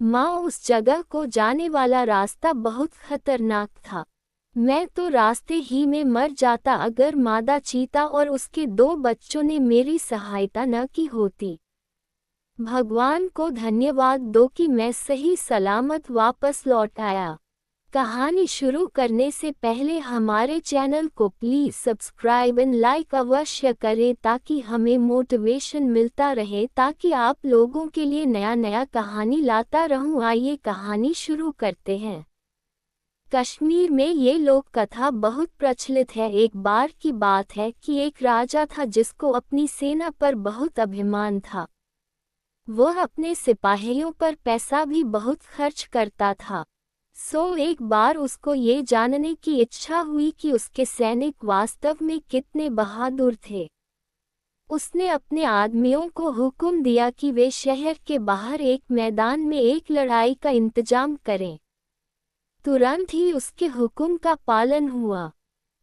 माँ, उस जगह को जाने वाला रास्ता बहुत खतरनाक था। मैं तो रास्ते ही में मर जाता अगर मादा चीता और उसके 2 बच्चों ने मेरी सहायता न की होती। भगवान को धन्यवाद दो कि मैं सही सलामत वापस लौट आया। कहानी शुरू करने से पहले हमारे चैनल को प्लीज़ सब्सक्राइब एंड लाइक अवश्य करें ताकि हमें मोटिवेशन मिलता रहे, ताकि आप लोगों के लिए नया नया कहानी लाता रहूं। आइए कहानी शुरू करते हैं। कश्मीर में ये लोक कथा बहुत प्रचलित है। एक बार की बात है कि एक राजा था जिसको अपनी सेना पर बहुत अभिमान था। वह अपने सिपाहियों पर पैसा भी बहुत खर्च करता था। एक बार उसको ये जानने की इच्छा हुई कि उसके सैनिक वास्तव में कितने बहादुर थे। उसने अपने आदमियों को हुक्म दिया कि वे शहर के बाहर एक मैदान में एक लड़ाई का इंतजाम करें। तुरंत ही उसके हुक्म का पालन हुआ।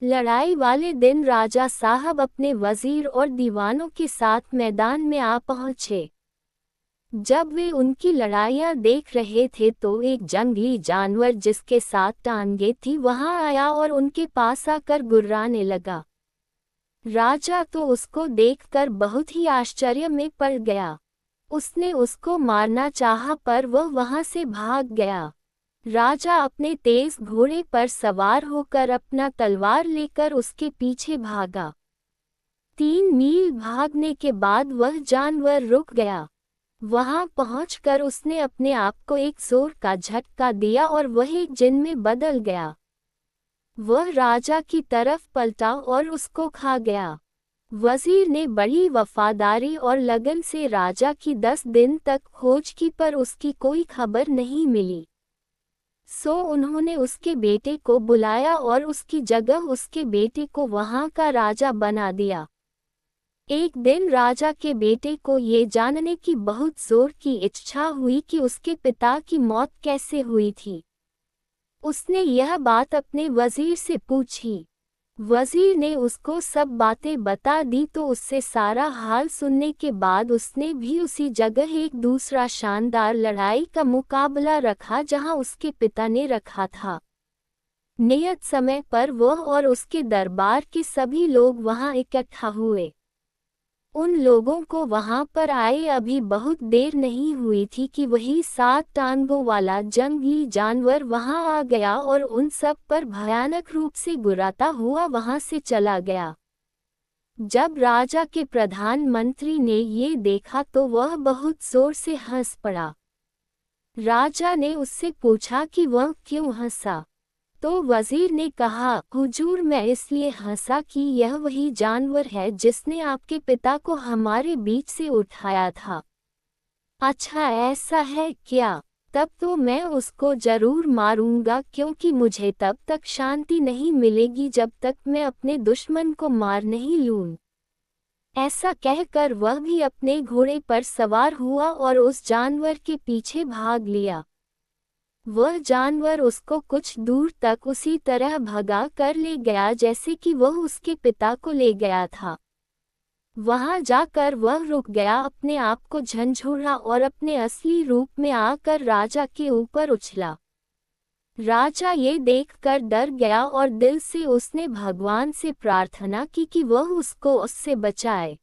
लड़ाई वाले दिन राजा साहब अपने वजीर और दीवानों के साथ मैदान में आ पहुंचे। जब वे उनकी लड़ाइयां देख रहे थे तो एक जंगली जानवर जिसके 7 टांगे थी वहां आया और उनके पास आकर गुर्राने लगा। राजा तो उसको देखकर बहुत ही आश्चर्य में पड़ गया। उसने उसको मारना चाहा पर वह वहां से भाग गया। राजा अपने तेज घोड़े पर सवार होकर अपना तलवार लेकर उसके पीछे भागा। 3 मील भागने के बाद वह जानवर रुक गया। वहां पहुंचकर उसने अपने आप को एक जोर का झटका दिया और वह एक जिन में बदल गया। वह राजा की तरफ पलटा और उसको खा गया। वजीर ने बड़ी वफादारी और लगन से राजा की 10 दिन तक खोज की पर उसकी कोई खबर नहीं मिली। उन्होंने उसके बेटे को बुलाया और उसकी जगह उसके बेटे को वहां का राजा बना दिया। एक दिन राजा के बेटे को ये जानने की बहुत जोर की इच्छा हुई कि उसके पिता की मौत कैसे हुई थी। उसने यह बात अपने वजीर से पूछी। वजीर ने उसको सब बातें बता दी तो उससे सारा हाल सुनने के बाद उसने भी उसी जगह एक दूसरा शानदार लड़ाई का मुकाबला रखा जहां उसके पिता ने रखा था। नियत समय पर वह और उसके दरबार के सभी लोग वहां इकट्ठा हुए। उन लोगों को वहां पर आए अभी बहुत देर नहीं हुई थी कि वही 7 टांगों वाला जंगली जानवर वहां आ गया और उन सब पर भयानक रूप से गुर्राता हुआ वहां से चला गया। जब राजा के प्रधानमंत्री ने ये देखा तो वह बहुत जोर से हंस पड़ा। राजा ने उससे पूछा कि वह क्यों हंसा। तो वजीर ने कहा, हुजूर, मैं इसलिए हंसा कि यह वही जानवर है जिसने आपके पिता को हमारे बीच से उठाया था। अच्छा, ऐसा है क्या? तब तो मैं उसको जरूर मारूंगा क्योंकि मुझे तब तक शांति नहीं मिलेगी जब तक मैं अपने दुश्मन को मार नहीं लूं। ऐसा कहकर वह भी अपने घोड़े पर सवार हुआ और उस जानवर के पीछे भाग लिया। वह जानवर उसको कुछ दूर तक उसी तरह भगा कर ले गया जैसे कि वह उसके पिता को ले गया था। वहां जाकर वह रुक गया, अपने आप को झंझोड़ा और अपने असली रूप में आकर राजा के ऊपर उछला। राजा ये देखकर डर गया और दिल से उसने भगवान से प्रार्थना की कि वह उसको उससे बचाए।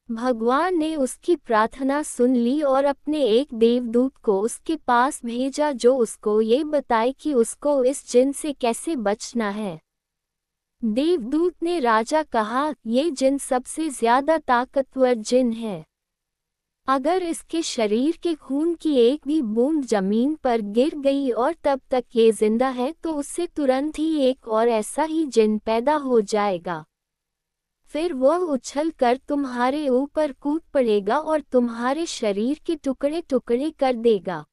भगवान ने उसकी प्रार्थना सुन ली और अपने एक देवदूत को उसके पास भेजा जो उसको ये बताए कि उसको इस जिन से कैसे बचना है। देवदूत ने राजा कहा, ये जिन सबसे ज्यादा ताकतवर जिन है। अगर इसके शरीर के खून की एक भी बूंद जमीन पर गिर गई और तब तक ये जिंदा है तो उससे तुरंत ही एक और ऐसा ही जिन पैदा हो जाएगा। फिर वह उछल कर तुम्हारे ऊपर कूद पड़ेगा और तुम्हारे शरीर के टुकड़े टुकड़े कर देगा।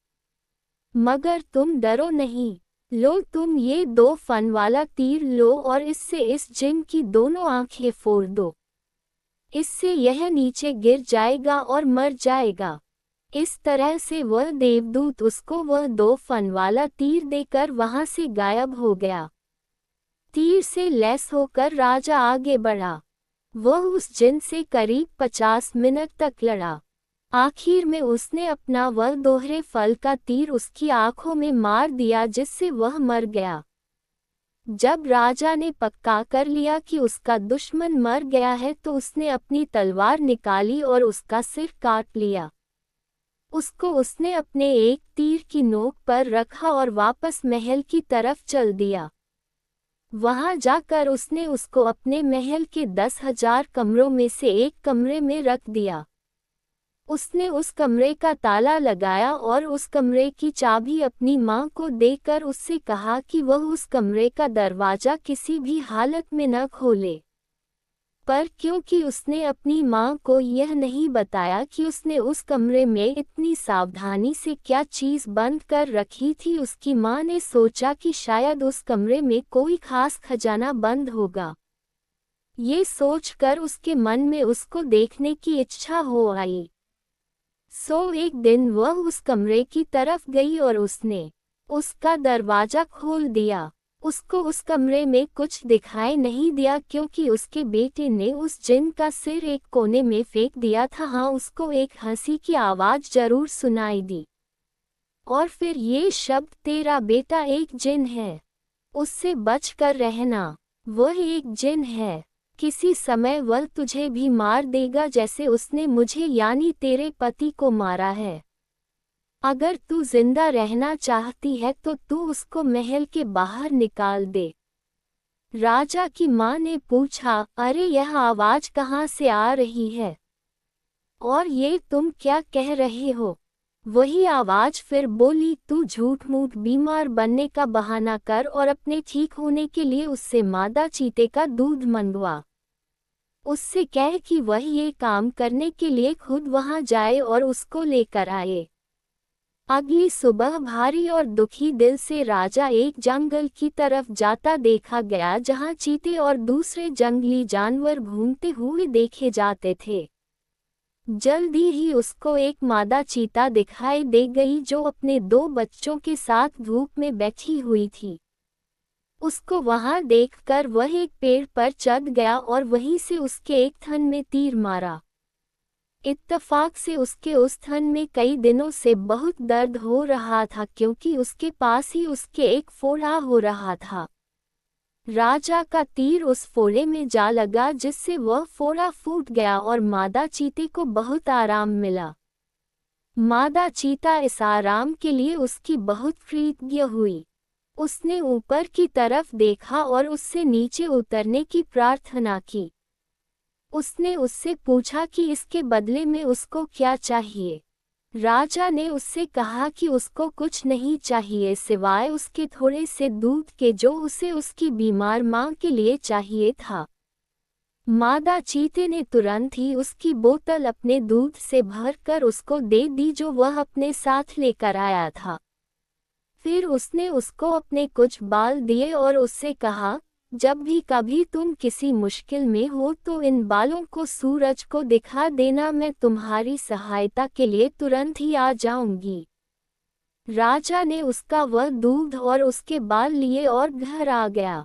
मगर तुम डरो नहीं। लो, तुम ये 2 फन वाला तीर लो और इससे इस जिन की दोनों आंखें फोड़ दो। इससे यह नीचे गिर जाएगा और मर जाएगा। इस तरह से वह देवदूत उसको वह 2 फन वाला तीर देकर वहां से गायब हो गया। तीर से लैस होकर राजा आगे बढ़ा। वह उस जिन से करीब 50 मिनट तक लड़ा। आखिर में उसने अपना वह दोहरे फल का तीर उसकी आंखों में मार दिया, जिससे वह मर गया। जब राजा ने पक्का कर लिया कि उसका दुश्मन मर गया है तो उसने अपनी तलवार निकाली और उसका सिर काट लिया। उसको उसने अपने एक तीर की नोक पर रखा और वापस महल की तरफ चल दिया। वहां जाकर उसने उसको अपने महल के 10,000 कमरों में से एक कमरे में रख दिया। उसने उस कमरे का ताला लगाया और उस कमरे की चाबी अपनी मां को देकर उससे कहा कि वह उस कमरे का दरवाजा किसी भी हालत में न खोले। पर क्योंकि उसने अपनी मां को यह नहीं बताया कि उसने उस कमरे में इतनी सावधानी से क्या चीज़ बंद कर रखी थी, उसकी मां ने सोचा कि शायद उस कमरे में कोई खास खजाना बंद होगा। ये सोचकर उसके मन में उसको देखने की इच्छा हो आई। सो एक दिन वह उस कमरे की तरफ गई और उसने उसका दरवाजा खोल दिया। उसको उस कमरे में कुछ दिखाई नहीं दिया क्योंकि उसके बेटे ने उस जिन का सिर एक कोने में फेंक दिया था। हाँ, उसको एक हंसी की आवाज़ जरूर सुनाई दी और फिर ये शब्द, तेरा बेटा एक जिन है, उससे बचकर रहना, वह एक जिन है, किसी समय वह तुझे भी मार देगा जैसे उसने मुझे यानी तेरे पति को मारा है। अगर तू जिंदा रहना चाहती है तो तू उसको महल के बाहर निकाल दे। राजा की माँ ने पूछा, अरे यह आवाज कहाँ से आ रही है और ये तुम क्या कह रहे हो? वही आवाज फिर बोली, तू झूठ मूठ बीमार बनने का बहाना कर और अपने ठीक होने के लिए उससे मादा चीते का दूध मंगवा। उससे कह कि वह ये काम करने के लिए खुद वहां जाए और उसको लेकर आए। अगली सुबह भारी और दुखी दिल से राजा एक जंगल की तरफ जाता देखा गया जहां चीते और दूसरे जंगली जानवर घूमते हुए देखे जाते थे। जल्दी ही उसको एक मादा चीता दिखाई दे गई जो अपने 2 बच्चों के साथ धूप में बैठी हुई थी। उसको वहां देखकर वह एक पेड़ पर चढ़ गया और वहीं से उसके एक थन में तीर मारा। इत्तफाक से उसके उस थन में कई दिनों से बहुत दर्द हो रहा था क्योंकि उसके पास ही उसके एक फोड़ा हो रहा था। राजा का तीर उस फोड़े में जा लगा जिससे वह फोड़ा फूट गया और मादा चीते को बहुत आराम मिला। मादा चीता इस आराम के लिए उसकी बहुत कृतज्ञ हुई। उसने ऊपर की तरफ देखा और उससे नीचे उतरने की प्रार्थना की। उसने उससे पूछा कि इसके बदले में उसको क्या चाहिए। राजा ने उससे कहा कि उसको कुछ नहीं चाहिए सिवाय उसके थोड़े से दूध के जो उसे उसकी बीमार मां के लिए चाहिए था। मादा चीते ने तुरंत ही उसकी बोतल अपने दूध से भरकर उसको दे दी जो वह अपने साथ लेकर आया था। फिर उसने उसको अपने कुछ बाल दिए और उससे कहा, जब भी कभी तुम किसी मुश्किल में हो तो इन बालों को सूरज को दिखा देना, मैं तुम्हारी सहायता के लिए तुरंत ही आ जाऊंगी। राजा ने उसका वह दूध और उसके बाल लिए और घर आ गया।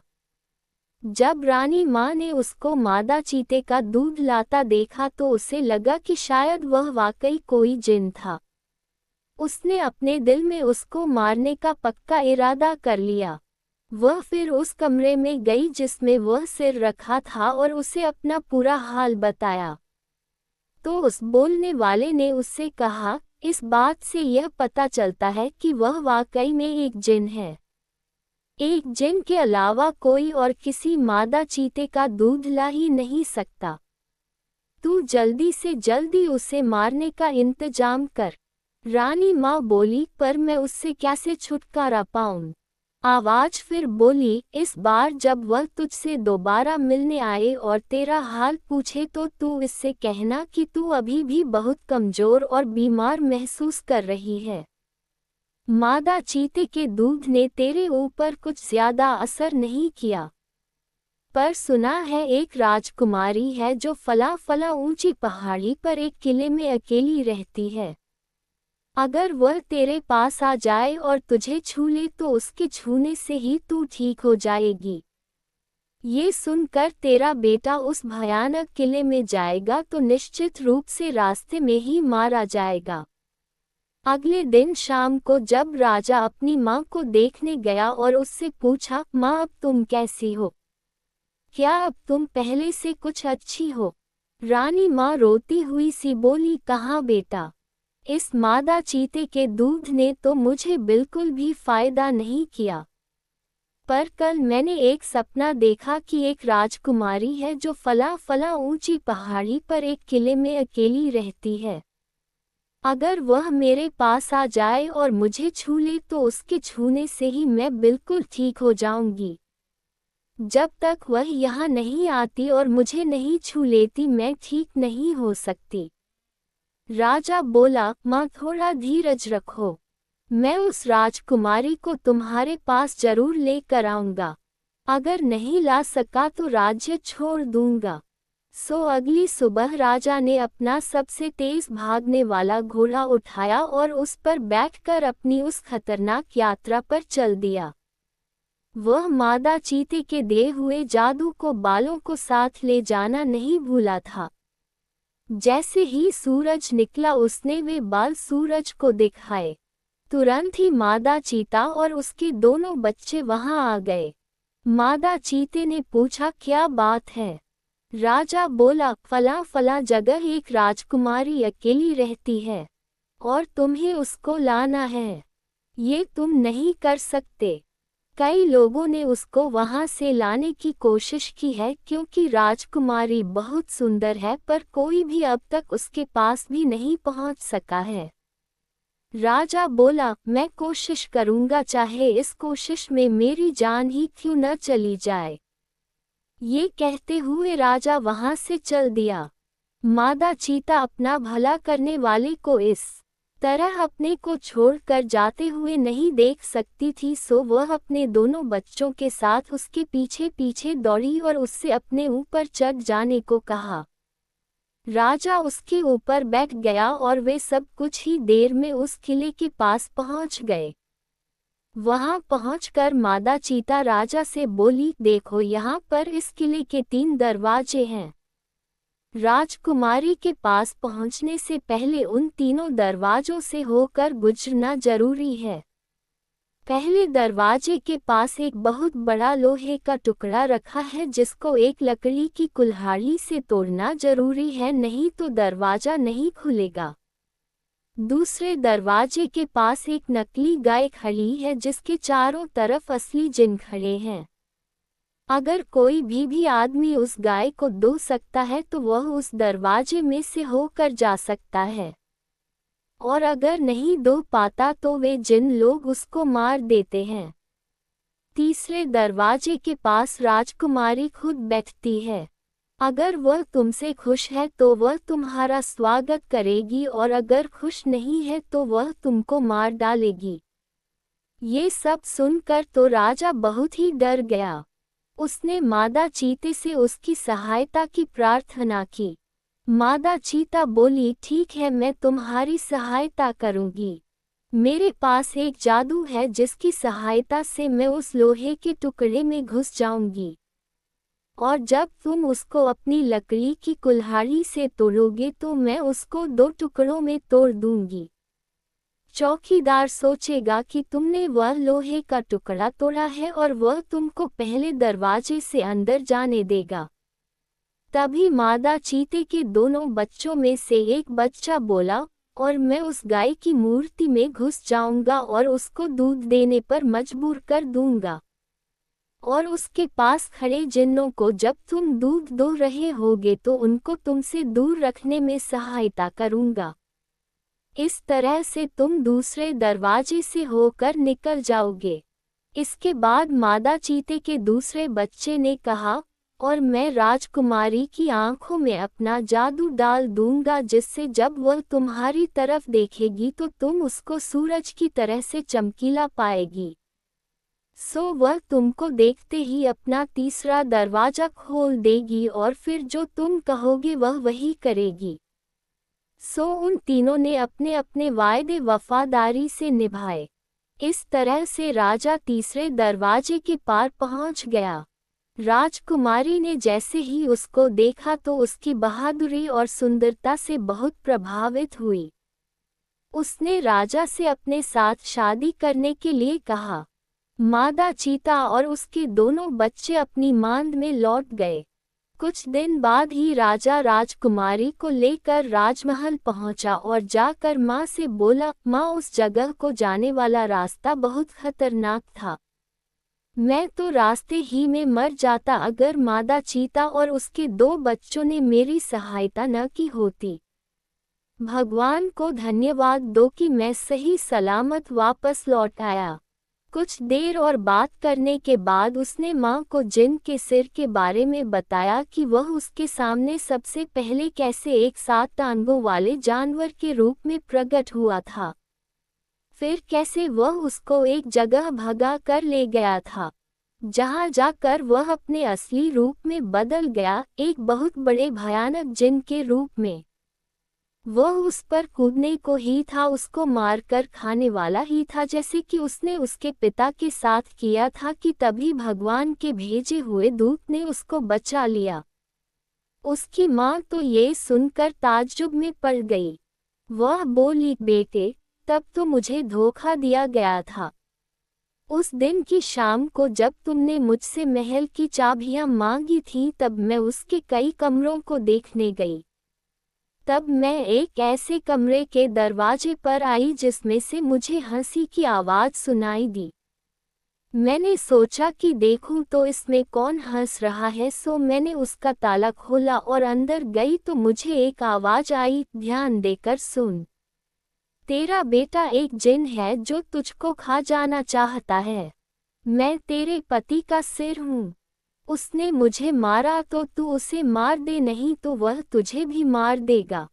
जब रानी माँ ने उसको मादा चीते का दूध लाता देखा तो उसे लगा कि शायद वह वाकई कोई जिन था। उसने अपने दिल में उसको मारने का पक्का इरादा कर लिया। वह फिर उस कमरे में गई जिसमें वह सिर रखा था और उसे अपना पूरा हाल बताया। तो उस बोलने वाले ने उससे कहा, इस बात से यह पता चलता है कि वह वाकई में एक जिन है। एक जिन के अलावा कोई और किसी मादा चीते का दूध ला ही नहीं सकता। तू जल्दी से जल्दी उसे मारने का इंतजाम कर। रानी माँ बोली, पर मैं उससे कैसे छुटकारा पाऊं? आवाज फिर बोली, इस बार जब वह तुझसे दोबारा मिलने आए और तेरा हाल पूछे तो तू इससे कहना कि तू अभी भी बहुत कमजोर और बीमार महसूस कर रही है। मादा चीते के दूध ने तेरे ऊपर कुछ ज्यादा असर नहीं किया, पर सुना है एक राजकुमारी है जो फला ऊंची पहाड़ी पर एक किले में अकेली रहती है। अगर वह तेरे पास आ जाए और तुझे छू ले तो उसके छूने से ही तू ठीक हो जाएगी। ये सुनकर तेरा बेटा उस भयानक किले में जाएगा तो निश्चित रूप से रास्ते में ही मारा जाएगा। अगले दिन शाम को जब राजा अपनी माँ को देखने गया और उससे पूछा, माँ अब तुम कैसी हो? क्या अब तुम पहले से कुछ अच्छी हो? रानी माँ रोती हुई सी बोली, कहाँ बेटा, इस मादा चीते के दूध ने तो मुझे बिल्कुल भी फायदा नहीं किया। पर कल मैंने एक सपना देखा कि एक राजकुमारी है जो फला ऊंची पहाड़ी पर एक किले में अकेली रहती है। अगर वह मेरे पास आ जाए और मुझे छू ले तो उसके छूने से ही मैं बिल्कुल ठीक हो जाऊंगी। जब तक वह यहाँ नहीं आती और मुझे नहीं छू लेती मैं ठीक नहीं हो सकती। राजा बोला, माँ थोड़ा धीरज रखो, मैं उस राजकुमारी को तुम्हारे पास जरूर लेकर आऊंगा। अगर नहीं ला सका तो राज्य छोड़ दूंगा। सो अगली सुबह राजा ने अपना सबसे तेज भागने वाला घोड़ा उठाया और उस पर बैठकर अपनी उस खतरनाक यात्रा पर चल दिया। वह मादा चीते के दिए हुए जादू को बालों को साथ ले जाना नहीं भूला था। जैसे ही सूरज निकला उसने वे बाल सूरज को दिखाए। तुरंत ही मादा चीता और उसके दोनों बच्चे वहां आ गए। मादा चीते ने पूछा, क्या बात है? राजा बोला, फला जगह एक राजकुमारी अकेली रहती है और तुम्हें उसको लाना है। ये तुम नहीं कर सकते। कई लोगों ने उसको वहां से लाने की कोशिश की है क्योंकि राजकुमारी बहुत सुंदर है, पर कोई भी अब तक उसके पास भी नहीं पहुंच सका है। राजा बोला, मैं कोशिश करूंगा, चाहे इस कोशिश में मेरी जान ही क्यों न चली जाए। ये कहते हुए राजा वहां से चल दिया। मादा चीता अपना भला करने वाले को इस तरह अपने को छोड़कर जाते हुए नहीं देख सकती थी, सो वह अपने दोनों बच्चों के साथ उसके पीछे पीछे दौड़ी और उससे अपने ऊपर चढ़ जाने को कहा। राजा उसके ऊपर बैठ गया और वे सब कुछ ही देर में उस किले के पास पहुंच गए। वहां पहुंचकर मादा चीता राजा से बोली, देखो यहाँ पर इस किले के 3 दरवाजे हैं। राजकुमारी के पास पहुंचने से पहले उन तीनों दरवाजों से होकर गुजरना जरूरी है। पहले दरवाजे के पास एक बहुत बड़ा लोहे का टुकड़ा रखा है जिसको एक लकड़ी की कुल्हाड़ी से तोड़ना जरूरी है, नहीं तो दरवाजा नहीं खुलेगा। दूसरे दरवाजे के पास एक नकली गाय खड़ी है जिसके चारों तरफ असली जिन खड़े हैं। अगर कोई भी आदमी उस गाय को दो सकता है तो वह उस दरवाजे में से होकर जा सकता है, और अगर नहीं दो पाता तो वे जिन लोग उसको मार देते हैं। तीसरे दरवाजे के पास राजकुमारी खुद बैठती है। अगर वह तुमसे खुश है तो वह तुम्हारा स्वागत करेगी और अगर खुश नहीं है तो वह तुमको मार डालेगी। ये सब सुनकर तो राजा बहुत ही डर गया। उसने मादा चीते से उसकी सहायता की प्रार्थना की। मादा चीता बोली, ठीक है, मैं तुम्हारी सहायता करूंगी। मेरे पास एक जादू है जिसकी सहायता से मैं उस लोहे के टुकड़े में घुस जाऊंगी, और जब तुम उसको अपनी लकड़ी की कुल्हाड़ी से तोड़ोगे तो मैं उसको 2 टुकड़ों में तोड़ दूंगी। चौकीदार सोचेगा कि तुमने वह लोहे का टुकड़ा तोड़ा है और वह तुमको पहले दरवाजे से अंदर जाने देगा। तभी मादा चीते के दोनों बच्चों में से एक बच्चा बोला, और मैं उस गाय की मूर्ति में घुस जाऊंगा और उसको दूध देने पर मजबूर कर दूंगा, और उसके पास खड़े जिन्नों को जब तुम दूध दो रहे होगे तो उनको तुमसे दूर रखने में सहायता करूंगा। इस तरह से तुम दूसरे दरवाजे से होकर निकल जाओगे। इसके बाद मादा चीते के दूसरे बच्चे ने कहा, और मैं राजकुमारी की आंखों में अपना जादू डाल दूंगा जिससे जब वह तुम्हारी तरफ देखेगी तो तुम उसको सूरज की तरह से चमकीला पाएगी। सो वह तुमको देखते ही अपना तीसरा दरवाजा खोल देगी और फिर जो तुम कहोगे वह वही करेगी। सो उन तीनों ने अपने अपने वायदे वफादारी से निभाए। इस तरह से राजा तीसरे दरवाजे के पार पहुंच गया। राजकुमारी ने जैसे ही उसको देखा तो उसकी बहादुरी और सुंदरता से बहुत प्रभावित हुई। उसने राजा से अपने साथ शादी करने के लिए कहा। मादा चीता और उसके दोनों बच्चे अपनी मांद में लौट गए। कुछ दिन बाद ही राजा राजकुमारी को लेकर राजमहल पहुंचा और जाकर माँ से बोला, माँ, उस जगह को जाने वाला रास्ता बहुत खतरनाक था। मैं तो रास्ते ही में मर जाता अगर मादा चीता और उसके 2 बच्चों ने मेरी सहायता न की होती। भगवान को धन्यवाद दो कि मैं सही सलामत वापस लौट आया। कुछ देर और बात करने के बाद उसने माँ को जिन के सिर के बारे में बताया कि वह उसके सामने सबसे पहले कैसे एक 7 टांगों वाले जानवर के रूप में प्रकट हुआ था, फिर कैसे वह उसको एक जगह भगा कर ले गया था, जहाँ जाकर वह अपने असली रूप में बदल गया, एक बहुत बड़े भयानक जिन के रूप में। वह उस पर कूदने को ही था, उसको मारकर खाने वाला ही था, जैसे कि उसने उसके पिता के साथ किया था कि तभी भगवान के भेजे हुए दूत ने उसको बचा लिया। उसकी माँ तो ये सुनकर ताज्जुब में पड़ गई। वह बोली, बेटे, तब तो मुझे धोखा दिया गया था। उस दिन की शाम को जब तुमने मुझसे महल की चाबियां मांगी थीं तब मैं उसके कई कमरों को देखने गई। तब मैं एक ऐसे कमरे के दरवाजे पर आई जिसमें से मुझे हंसी की आवाज़ सुनाई दी। मैंने सोचा कि देखूं तो इसमें कौन हंस रहा है, सो मैंने उसका ताला खोला और अंदर गई तो मुझे एक आवाज़ आई, ध्यान देकर सुन। तेरा बेटा एक जिन है जो तुझको खा जाना चाहता है। मैं तेरे पति का सिर हूँ। उसने मुझे मारा तो तू उसे मार दे, नहीं तो वह तुझे भी मार देगा।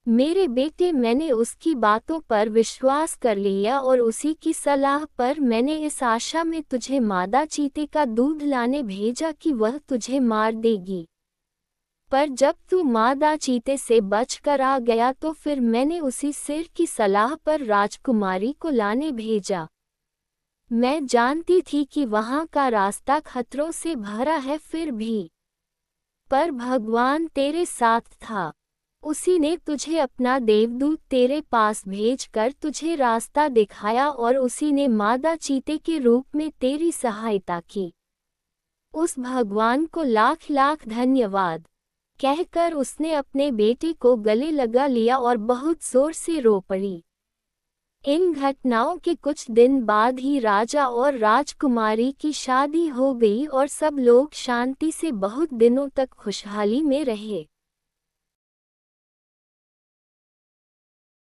मेरे बेटे, मैंने उसकी बातों पर विश्वास कर लिया और उसी की सलाह पर मैंने इस आशा में तुझे मादा चीते का दूध लाने भेजा कि वह तुझे मार देगी। पर जब तू मादा चीते से बचकर आ गया तो फिर मैंने उसी सिर की सलाह पर राजकुमारी को लाने भेजा। मैं जानती थी कि वहाँ का रास्ता खतरों से भरा है, फिर भी पर भगवान तेरे साथ था। उसी ने तुझे अपना देवदूत तेरे पास भेजकर तुझे रास्ता दिखाया और उसी ने मादा चीते के रूप में तेरी सहायता की। उस भगवान को लाख लाख धन्यवाद, कहकर उसने अपने बेटे को गले लगा लिया और बहुत जोर से रो पड़ी। इन घटनाओं के कुछ दिन बाद ही राजा और राजकुमारी की शादी हो गई और सब लोग शांति से बहुत दिनों तक खुशहाली में रहे।